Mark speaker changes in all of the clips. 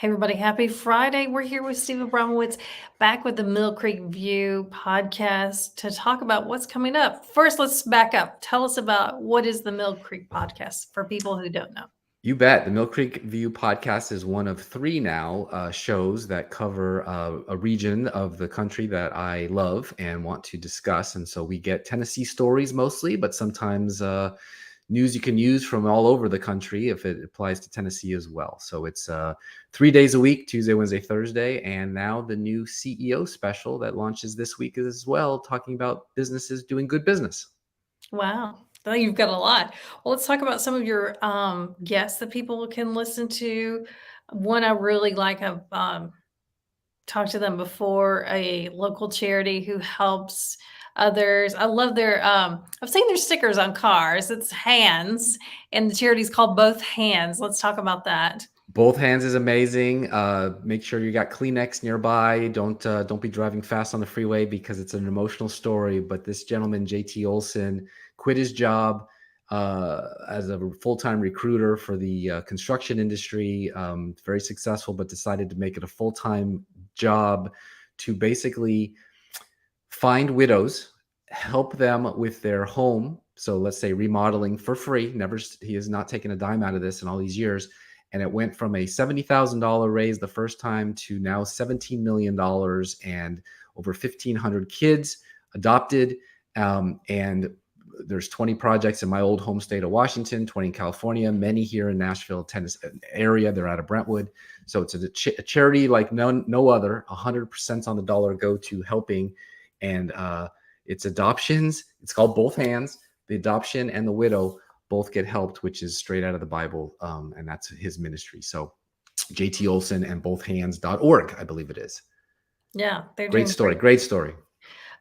Speaker 1: Hey everybody, happy Friday. We're here with Steve Abramowicz back with the Mill Creek View podcast to talk about what's coming up. First, let's back up. Tell us about what is the Mill Creek podcast for people who don't know.
Speaker 2: You bet. The Mill Creek View podcast is one of three now shows that cover a region of the country that I love and want to discuss. And so we get Tennessee stories mostly, but sometimes news you can use from all over the country if it applies to Tennessee as well. So it's 3 days a week, Tuesday, Wednesday, Thursday. And now the new CEO special that launches this week as well, talking about businesses doing good business.
Speaker 1: Wow. Well, you've got a lot. Well, let's talk about some of your guests that people can listen to. One I really like, I've talked to them before, a local charity who helps others. I love their I've seen their stickers on cars. It's hands, and the charity's called Both Hands. Let's talk about that.
Speaker 2: Both Hands is amazing. Make sure you got Kleenex nearby. Don't be driving fast on the freeway because it's an emotional story. But this gentleman, JT Olson, quit his job as a full-time recruiter for the construction industry. Very successful, but decided to make it a full-time job to basically find widows, help them with their home. So let's say remodeling for free. He has not taken a dime out of this in all these years. And it went from a $70,000 raise the first time to now $17 million and over 1,500 kids adopted. And there's 20 projects in my old home state of Washington, 20 in California, many here in Nashville, Tennessee area. They're out of Brentwood. So it's a charity like no other. 100% on the dollar go to helping. And it's adoptions. It's called Both Hands. The adoption and the widow both get helped, which is straight out of the Bible. And that's his ministry. So JT Olson and bothhands.org, I believe it is.
Speaker 1: Yeah.
Speaker 2: Great story. Great story.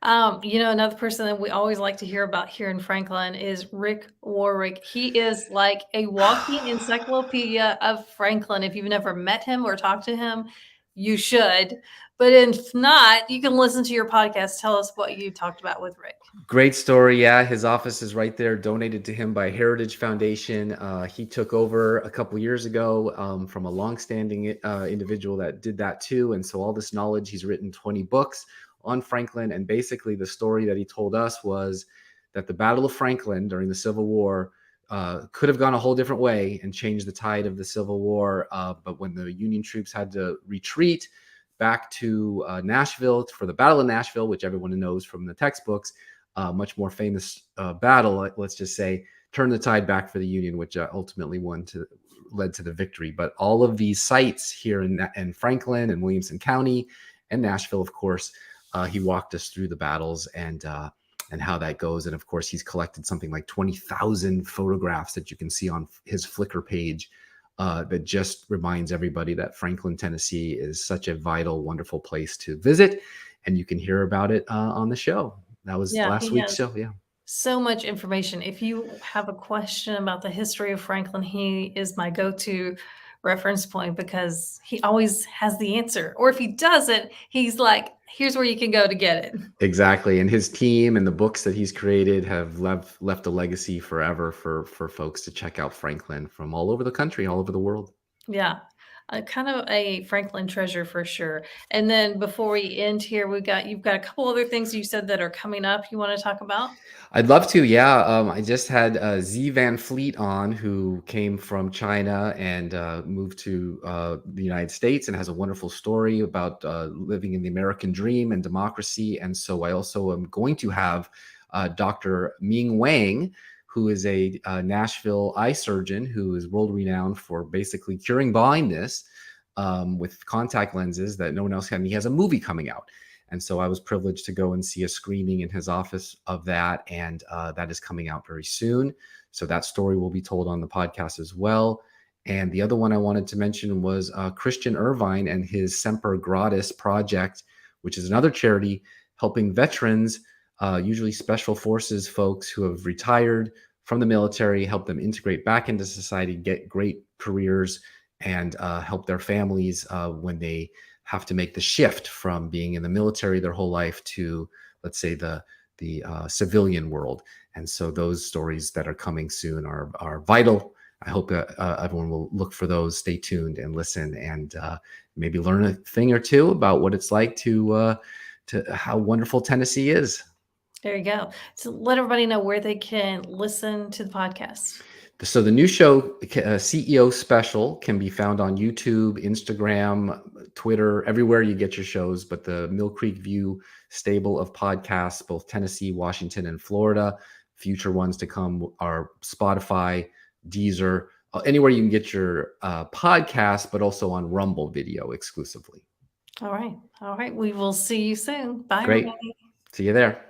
Speaker 1: Another person that we always like to hear about here in Franklin is Rick Warwick. He is like a walking encyclopedia of Franklin. If you've never met him or talked to him, you should. But if not, you can listen to your podcast. Tell us what you talked about with Rick.
Speaker 2: Great story. Yeah, his office is right there, donated to him by Heritage Foundation. He took over a couple years ago from a longstanding individual that did that too. And so all this knowledge, he's written 20 books on Franklin. And basically the story that he told us was that the Battle of Franklin during the Civil War could have gone a whole different way and changed the tide of the Civil War. But when the Union troops had to retreat back to Nashville for the Battle of Nashville, which everyone knows from the textbooks, much more famous battle, let's just say, turned the tide back for the Union, which ultimately led to the victory. But all of these sites here in Franklin and Williamson County and Nashville, of course, he walked us through the battles and how that goes. And of course, he's collected something like 20,000 photographs that you can see on his Flickr page that just reminds everybody that Franklin, Tennessee is such a vital, wonderful place to visit. And you can hear about it on the show. That was last week's show. Yeah.
Speaker 1: So much information. If you have a question about the history of Franklin, he is my go-to reference point because he always has the answer. Or if he doesn't, he's like, here's where you can go to get it.
Speaker 2: Exactly. And his team and the books that he's created have left a legacy forever for folks to check out Franklin from all over the country, all over the world.
Speaker 1: Yeah. Kind of a Franklin treasure for sure. And then before we end here, you've got a couple other things you said that are coming up you want to talk about?
Speaker 2: I'd love to. Yeah. I just had Z Van Fleet on, who came from China and moved to the United States and has a wonderful story about living in the American dream and democracy. And so I also am going to have Dr. Ming Wang, who is a Nashville eye surgeon who is world renowned for basically curing blindness with contact lenses that no one else can. He has a movie coming out. And so I was privileged to go and see a screening in his office of that. And that is coming out very soon. So that story will be told on the podcast as well. And the other one I wanted to mention was Christian Irvine and his Semper Gratis project, which is another charity helping veterans, usually special forces folks who have retired from the military, help them integrate back into society, get great careers, and help their families when they have to make the shift from being in the military their whole life to, let's say, the civilian world. And so those stories that are coming soon are vital I hope everyone will look for those, stay tuned and listen, and maybe learn a thing or two about what it's like to how wonderful Tennessee is.
Speaker 1: There you go. So let everybody know where they can listen to the podcast.
Speaker 2: So the new show, CEO Special, can be found on YouTube, Instagram, Twitter, everywhere you get your shows. But the Mill Creek View stable of podcasts, both Tennessee, Washington, and Florida. Future ones to come are Spotify, Deezer, anywhere you can get your podcast, but also on Rumble Video exclusively.
Speaker 1: All right. All right. We will see you soon. Bye,
Speaker 2: Great.
Speaker 1: everybody.
Speaker 2: See you there.